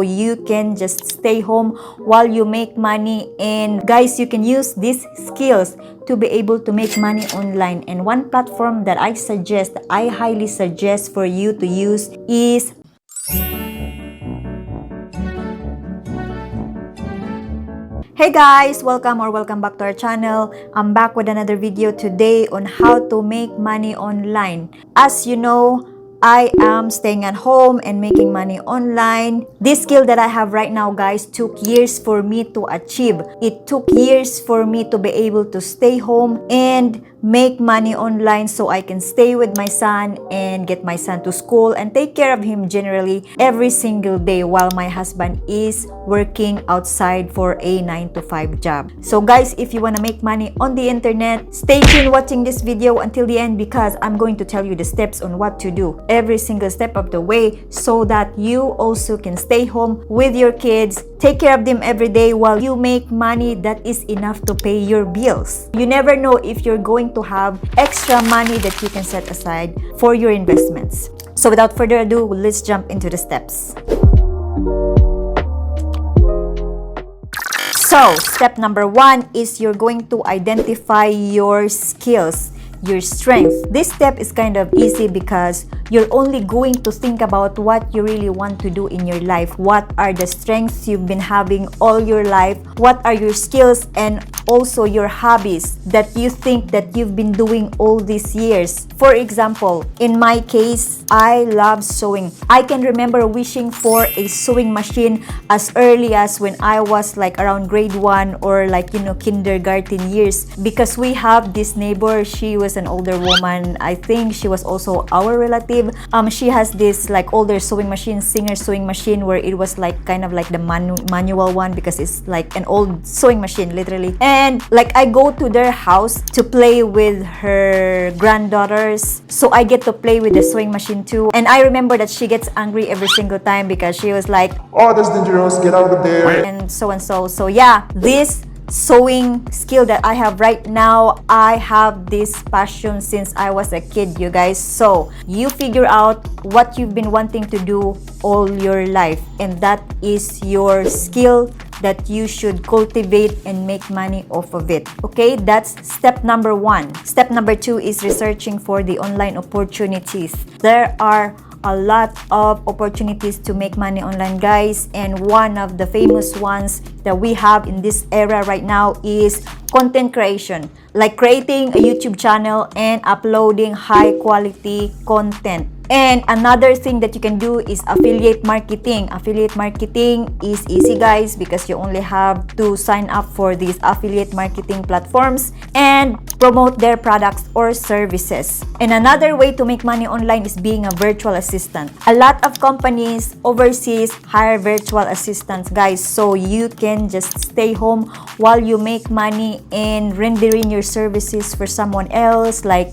You can just stay home while you make money, and guys, you can use these skills to be able to make money online. And one platform that I highly suggest for you to use is Hey guys, welcome back to our channel. I'm back with another video today on how to make money online. As you know, I am staying at home and making money online. This skill that I have right now, guys, took years for me to achieve. It took years for me to be able to stay home and make money online so I can stay with my son and get my son to school and take care of him generally every single day while my husband is working outside for a 9 to 5 job. So guys, if you want to make money on the internet, stay tuned watching this video until the end, because I'm going to tell you the steps on what to do every single step of the way so that you also can stay home with your kids, take care of them every day while you make money that is enough to pay your bills. You never know if you're going to have extra money that you can set aside for your investments. So without further ado, let's jump into the steps. So, step number 1 is you're going to identify your skills, your strengths. This step is kind of easy because you're only going to think about what you really want to do in your life. What are the strengths you've been having all your life? What are your skills and also your hobbies that you think that you've been doing all these years? For example, in my case, I love sewing. I can remember wishing for a sewing machine as early as when I was like around grade 1 or like, kindergarten years, because we have this neighbor. She was an older woman. I think she was also our relative. She has this like older sewing machine, Singer sewing machine, where it was like kind of like the manual one, because it's like an old sewing machine literally. And like I go to their house to play with her granddaughters, so I get to play with the sewing machine too. And I remember that she gets angry every single time because she was like, "Oh, that's dangerous, get out of there," and so. So yeah, this sewing skill that I have right now, I have this passion since I was a kid, you guys. So you figure out what you've been wanting to do all your life, and that is your skill that you should cultivate and make money off of it. Okay, that's step number 1. Step number 2 is researching for the online opportunities. There are a lot of opportunities to make money online, guys, and one of the famous ones that we have in this era right now is content creation, like creating a YouTube channel and uploading high quality content. And another thing that you can do is affiliate marketing. Affiliate marketing is easy, guys, because you only have to sign up for these affiliate marketing platforms and promote their products or services. And another way to make money online is being a virtual assistant. A lot of companies overseas hire virtual assistants, guys, so you can just stay home while you make money and rendering your services for someone else, like,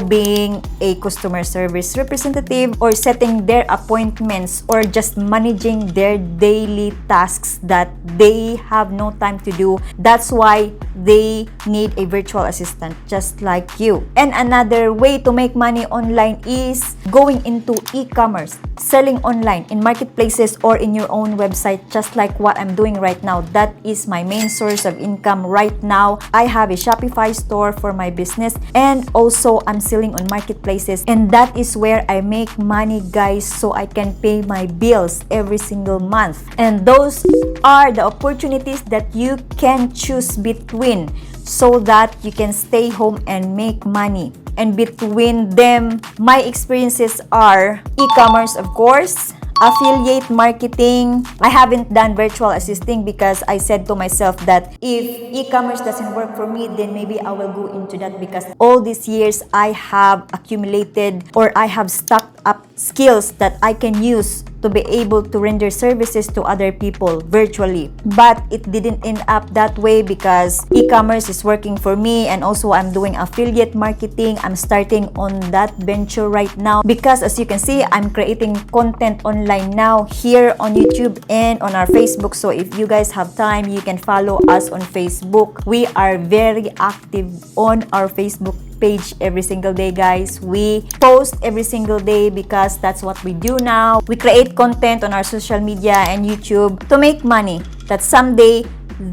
being a customer service representative or setting their appointments or just managing their daily tasks that they have no time to do. That's why they need a virtual assistant just like you. And another way to make money online is going into e-commerce, selling online in marketplaces or in your own website, just like what I'm doing right now. That is my main source of income right now. I have a Shopify store for my business, and also I'm selling on marketplaces, and that is where I make money, guys, so I can pay my bills every single month. And those are the opportunities that you can choose between so that you can stay home and make money. And between them, my experiences are e-commerce, of course, affiliate marketing. I haven't done virtual assisting because I said to myself that if e-commerce doesn't work for me, then maybe I will go into that, because all these years I have accumulated or I have stocked up skills that I can use to be able to render services to other people virtually. But it didn't end up that way because e-commerce is working for me, and also I'm doing affiliate marketing. I'm starting on that venture right now because, as you can see, I'm creating content online now here on YouTube and on our Facebook. So if you guys have time, you can follow us on Facebook. We are very active on our Facebook page every single day, guys. We post every single day because that's what we do now. We create content on our social media and YouTube to make money that someday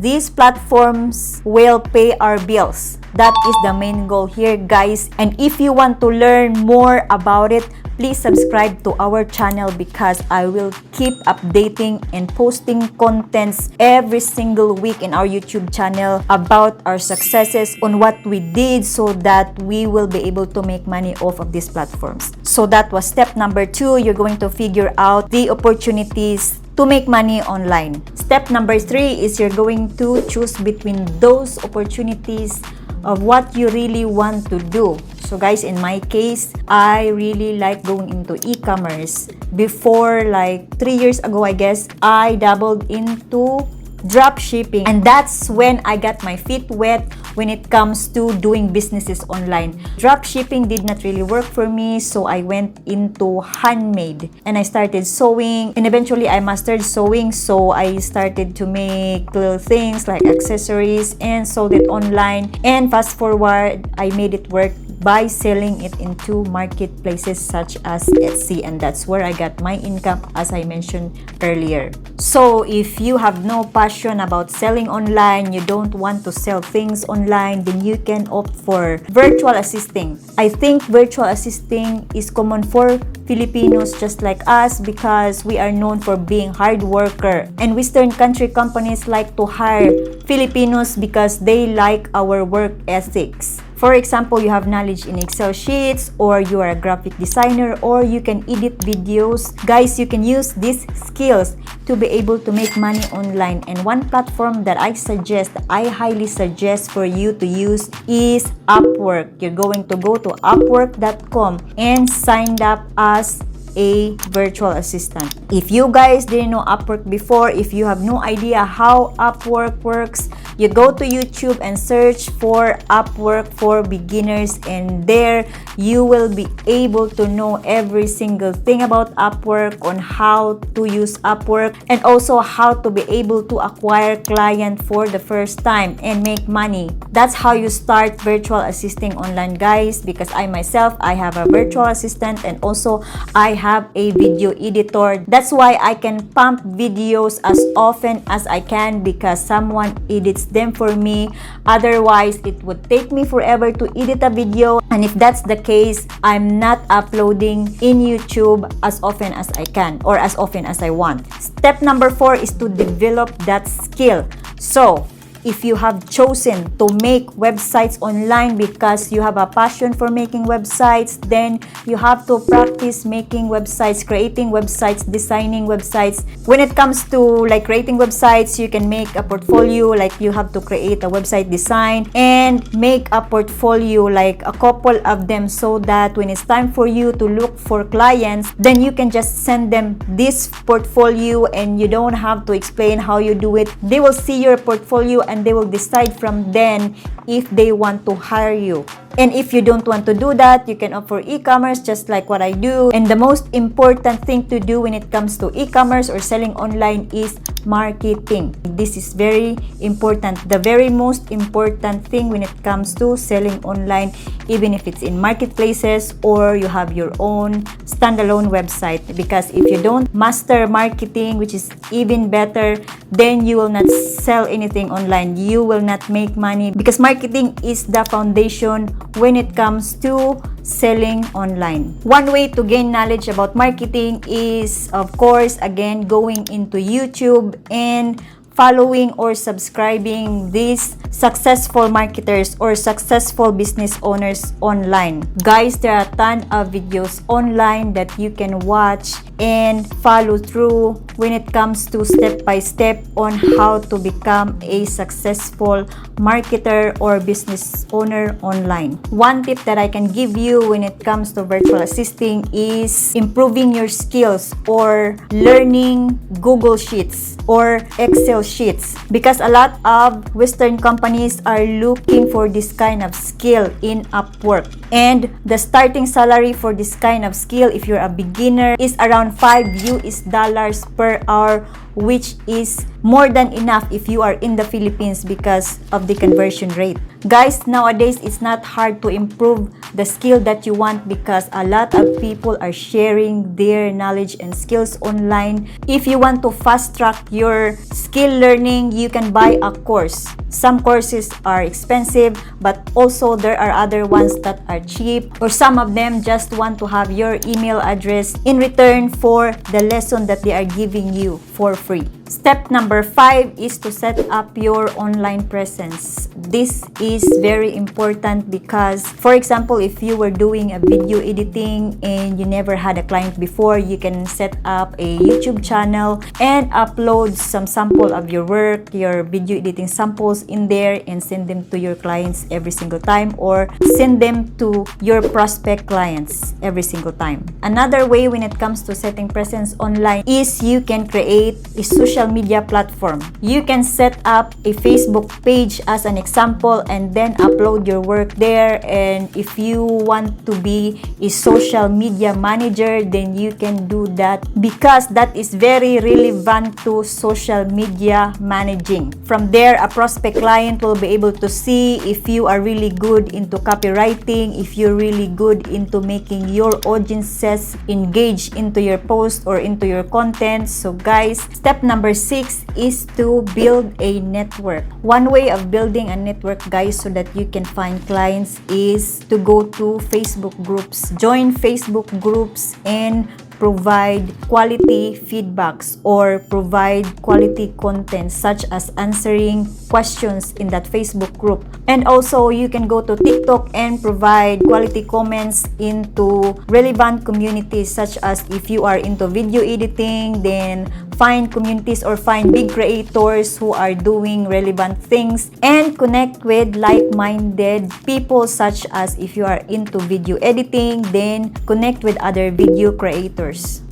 these platforms will pay our bills. That is the main goal here, guys. And if you want to learn more about it, please subscribe to our channel because I will keep updating and posting contents every single week in our YouTube channel about our successes on what we did so that we will be able to make money off of these platforms. So that was step number 2. You're going to figure out the opportunities to make money online. Step number 3 is you're going to choose between those opportunities of what you really want to do. So guys, in my case, I really like going into e-commerce. Before, like 3 years ago, I guess, I dabbled into drop shipping, and that's when I got my feet wet when it comes to doing businesses online. Drop shipping did not really work for me, so I went into handmade and I started sewing, and eventually I mastered sewing, so I started to make little things like accessories and sold it online. And fast forward, I made it work by selling it into marketplaces such as Etsy, and that's where I got my income, as I mentioned earlier. So if you have no passion about selling online, you don't want to sell things online, then you can opt for virtual assisting. I think virtual assisting is common for Filipinos just like us because we are known for being hard worker, and Western country companies like to hire Filipinos because they like our work ethics. For example, you have knowledge in Excel sheets, or you are a graphic designer, or you can edit videos. Guys, you can use these skills to be able to make money online. And one platform that I highly suggest for you to use is Upwork. You're going to go to upwork.com and sign up as a virtual assistant. If you guys didn't know Upwork before, if you have no idea how Upwork works, you go to YouTube and search for Upwork for beginners, and there you will be able to know every single thing about Upwork, on how to use Upwork, and also how to be able to acquire client for the first time and make money. That's how you start virtual assisting online, guys, because I myself, I have a virtual assistant, and also I have a video editor. That's why I can pump videos as often as I can, because someone edits them for me. Otherwise, it would take me forever to edit a video, and if that's the case, I'm not uploading in YouTube as often as I can, or as often as I want. Step number 4 is to develop that skill. So if you have chosen to make websites online because you have a passion for making websites, then you have to practice making websites, creating websites, designing websites. When it comes to like creating websites, you can make a portfolio, like you have to create a website design and make a portfolio, like a couple of them, so that when it's time for you to look for clients, then you can just send them this portfolio and you don't have to explain how you do it. They will see your portfolio and they will decide from then if they want to hire you. And if you don't want to do that, you can opt for e-commerce, just like what I do. And the most important thing to do when it comes to e-commerce or selling online is marketing. This is very important. The very most important thing when it comes to selling online, even if it's in marketplaces or you have your own standalone website. Because if you don't master marketing, which is even better, then you will not sell anything online. You will not make money, because marketing is the foundation when it comes to selling online. One way to gain knowledge about marketing is, of course, again, going into YouTube and following or subscribing these successful marketers or successful business owners online. Guys, there are a ton of videos online that you can watch and follow through when it comes to step-by-step on how to become a successful marketer or business owner online. One tip that I can give you when it comes to virtual assisting is improving your skills or learning Google Sheets or Excel sheets, because a lot of Western companies are looking for this kind of skill in Upwork. And the starting salary for this kind of skill, if you're a beginner, is around $5 per hour which is more than enough if you are in the Philippines because of the conversion rate. Guys, nowadays it's not hard to improve the skill that you want because a lot of people are sharing their knowledge and skills online. If you want to fast track your skill learning, you can buy a course. Some courses are expensive, but also there are other ones that are cheap, or some of them just want to have your email address in return for the lesson that they are giving you for free. Step number 5 is to set up your online presence. This is very important because, for example, if you were doing a video editing and you never had a client before, you can set up a YouTube channel and upload some sample of your work, your video editing samples in there, and send them to your clients every single time, or send them to your prospect clients every single time. Another way when it comes to setting presence online is you can create a social media platform. You can set up a Facebook page as an example and then upload your work there. And if you want to be a social media manager, then you can do that because that is very relevant to social media managing. From there, a prospect client will be able to see if you are really good into copywriting, if you're really good into making your audiences engage into your post or into your content. So guys, step number 6 is to build a network. One way of building a network, guys, so that you can find clients is to go to Facebook groups. Join Facebook groups and provide quality feedbacks or provide quality content such as answering questions in that Facebook group. And also you can go to TikTok and provide quality comments into relevant communities, such as if you are into video editing, then find communities or find big creators who are doing relevant things and connect with like-minded people, such as if you are into video editing, then connect with other video creators.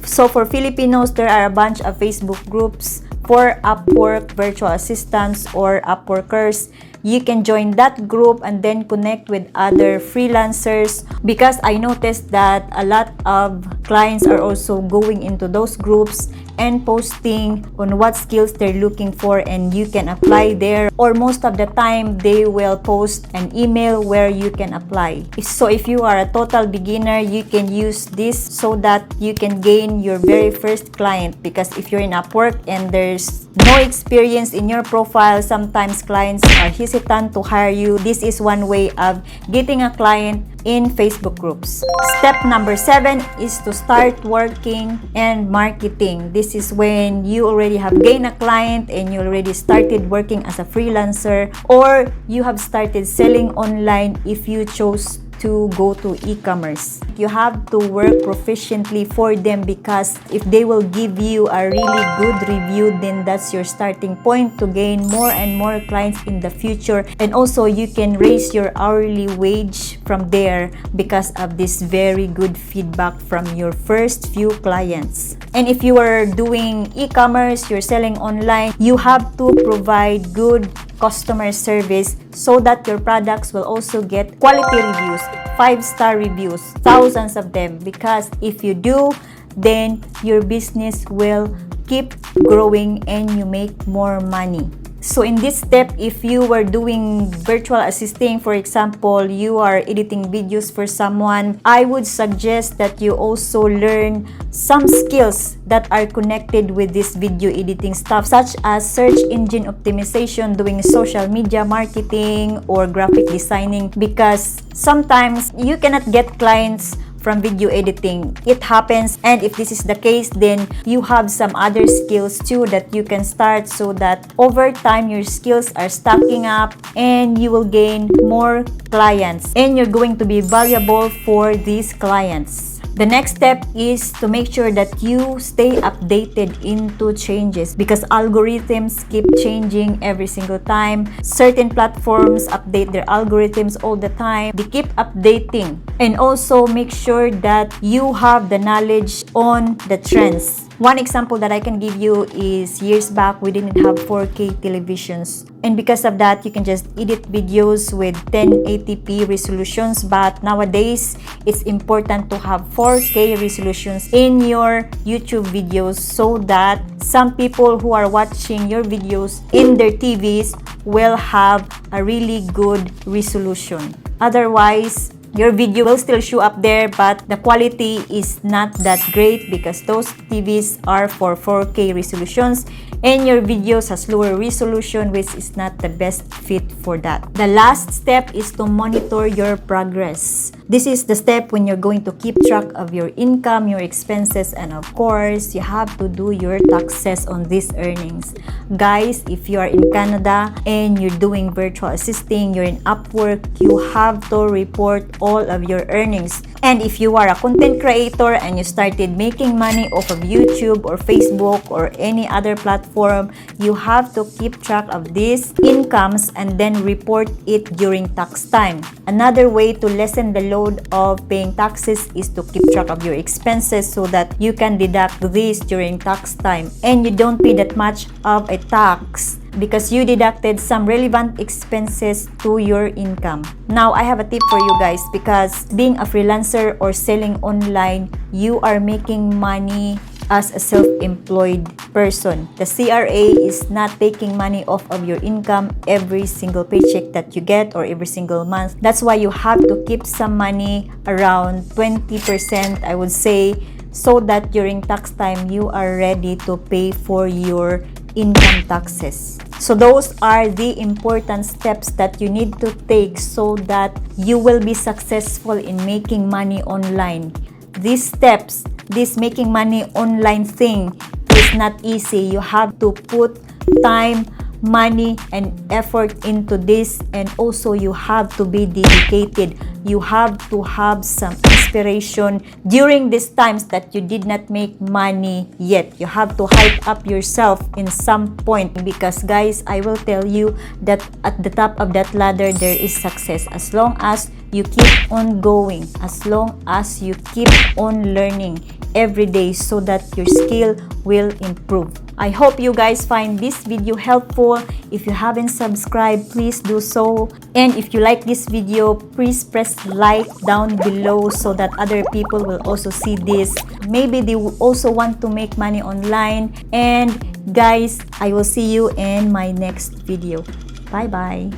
So for Filipinos, there are a bunch of Facebook groups for Upwork virtual assistants or Upworkers. You can join that group and then connect with other freelancers, because I noticed that a lot of clients are also going into those groups and posting on what skills they're looking for, and you can apply there, or most of the time they will post an email where you can apply. So if you are a total beginner, you can use this so that you can gain your very first client, because if you're in Upwork and there's no experience in your profile, sometimes clients are hesitant to hire you. This is one way of getting a client in Facebook groups. Step number 7 is to start working and marketing. This is when you already have gained a client and you already started working as a freelancer, or you have started selling online if you chose to go to e-commerce. You have to work proficiently for them, because if they will give you a really good review, then that's your starting point to gain more and more clients in the future. And also you can raise your hourly wage from there because of this very good feedback from your first few clients. And if you are doing e-commerce, you're selling online, you have to provide good customer service so that your products will also get quality reviews, 5-star reviews, thousands of them, because if you do, then your business will keep growing and you make more money. So in this step, if you were doing virtual assisting, for example, you are editing videos for someone, I would suggest that you also learn some skills that are connected with this video editing stuff, such as search engine optimization, doing social media marketing, or graphic designing, because sometimes you cannot get clients from video editing. It happens, and if this is the case, then you have some other skills too that you can start, so that over time your skills are stacking up and you will gain more clients and you're going to be valuable for these clients. The next step is to make sure that you stay updated into changes, because algorithms keep changing every single time. Certain platforms update their algorithms all the time. They keep updating. And also make sure that you have the knowledge on the trends. One example that I can give you is years back we didn't have 4K televisions, and because of that you can just edit videos with 1080p resolutions. But nowadays it's important to have 4K resolutions in your YouTube videos so that some people who are watching your videos in their TVs will have a really good resolution. Otherwise, your video will still show up there, but the quality is not that great because those TVs are for 4K resolutions and your videos has lower resolution, which is not the best fit for that. The last step is to monitor your progress. This is the step when you're going to keep track of your income, your expenses, and of course, you have to do your taxes on these earnings. Guys, if you are in Canada and you're doing virtual assisting, you're in Upwork, you have to report all of your earnings. And if you are a content creator and you started making money off of YouTube or Facebook or any other platform, you have to keep track of these incomes and then report it during tax time. Another way to lessen the load of paying taxes is to keep track of your expenses so that you can deduct this during tax time and you don't pay that much of a tax because you deducted some relevant expenses to your income. Now, I have a tip for you guys because being a freelancer or selling online, you are making money as a self-employed person. The CRA is not taking money off of your income every single paycheck that you get or every single month. That's why you have to keep some money, around 20%, I would say, so that during tax time, you are ready to pay for your income taxes. So those are the important steps that you need to take so that you will be successful in making money online. These steps, this making money online thing is not easy. You have to put time, money, and effort into this, and also you have to be dedicated. You have to have some inspiration during these times that you did not make money yet. You have to hype up yourself in some point because guys, I will tell you that at the top of that ladder there is success as long as you keep on going, as long as you keep on learning every day so that your skill will improve. I hope you guys find this video helpful. If you haven't subscribed, please do so. And if you like this video, please press like down below so that other people will also see this. Maybe they will also want to make money online. And guys, I will see you in my next video. Bye bye.